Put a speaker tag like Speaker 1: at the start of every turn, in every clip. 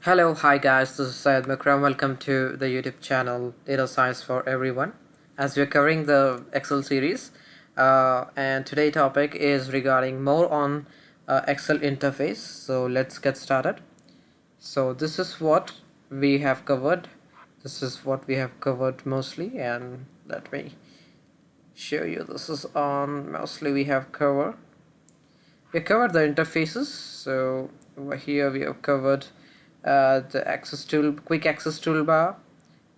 Speaker 1: Hello, hi guys, this is Syed Makram. Welcome to the YouTube channel Data Science for Everyone. As we're covering the Excel series, and today's topic is regarding more on Excel interface. So let's get started. So this is what we have covered. This is what we have covered mostly, and let me show you. This is on mostly we have covered. We covered the interfaces. So over here we have covered the quick access toolbar,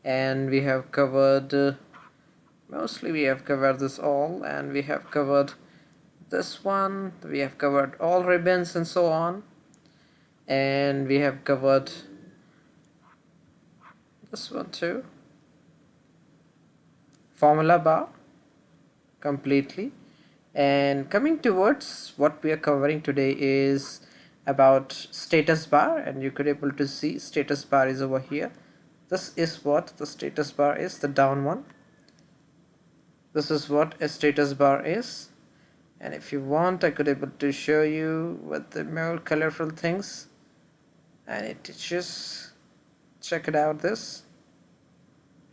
Speaker 1: and we have covered mostly we have covered this all, and we have covered this one. We have covered all ribbons and so on, and we have covered this one too, formula bar completely. And coming towards what we are covering today is about status bar, and you could able to see status bar is over here. This is what the status bar is, the down one. This is what a status bar is, and if you want I could able to show you with the more colorful things, and it teaches. Check it out this,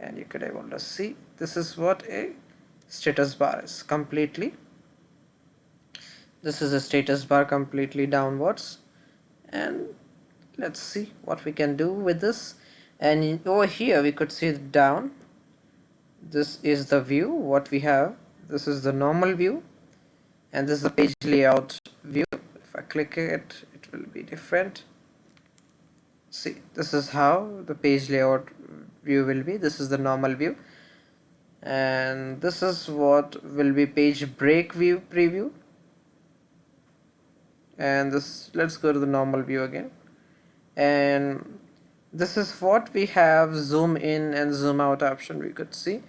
Speaker 1: and you could able to see this is what a status bar is completely. This is a status bar completely downwards, and let's see what we can do with this. And over here we could see the down. This is the view what we have. This is the normal view, and this is the page layout view. If I click it, it will be different. See, this is how the page layout view will be. This is the normal view, and this is what will be page break view preview. And this, let's go to the normal view again, and this is what we have zoom in and zoom out option. We could see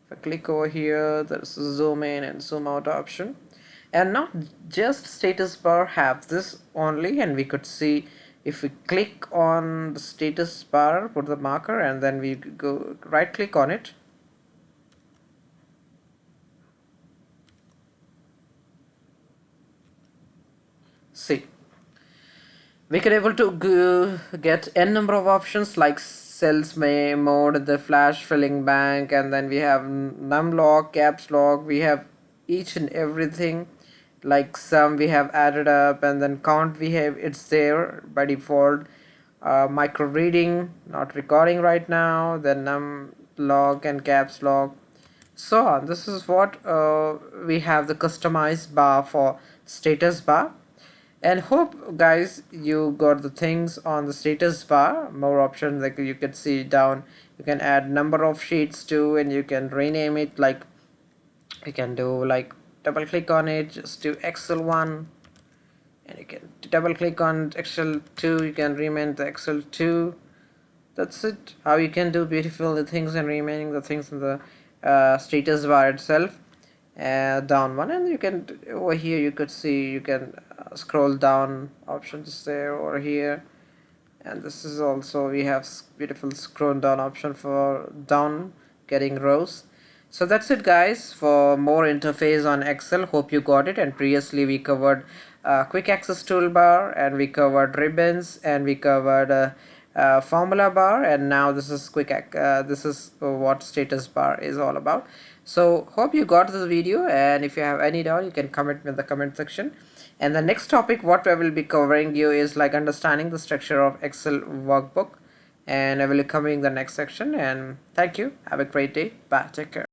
Speaker 1: if I click over here, there's a zoom in and zoom out option. And not just status bar have this only, and we could see if we click on the status bar, put the marker, and then we go right click on it, see, we can able to get n number of options like cells mode, the flash filling bank, and then we have num lock, caps lock. We have each and everything, like some we have added up, and then count we have, it's there by default. Micro reading, not recording right now, then num lock and caps lock, so on. This is what we have the customized bar for status bar. And hope guys you got the things on the status bar. More options, like you can see down, you can add number of sheets too, and you can rename it. Like you can do like double click on it, just do Excel 1, and you can double click on Excel 2, you can rename the Excel 2. That's it, how you can do beautiful the things and remaining the things in the status bar itself. Down one, and you can over here you could see you can scroll down options there over here, and this is also we have beautiful scroll down option for down getting rows. So that's it guys for more interface on Excel. Hope you got it. And previously we covered quick access toolbar, and we covered ribbons, and we covered formula bar, and now this is this is what status bar is all about. So hope you got this video, and if you have any doubt you can comment in the comment section. And the next topic what I will be covering you is like understanding the structure of Excel workbook, and I will be covering the next section. And thank you, have a great day, bye, take care.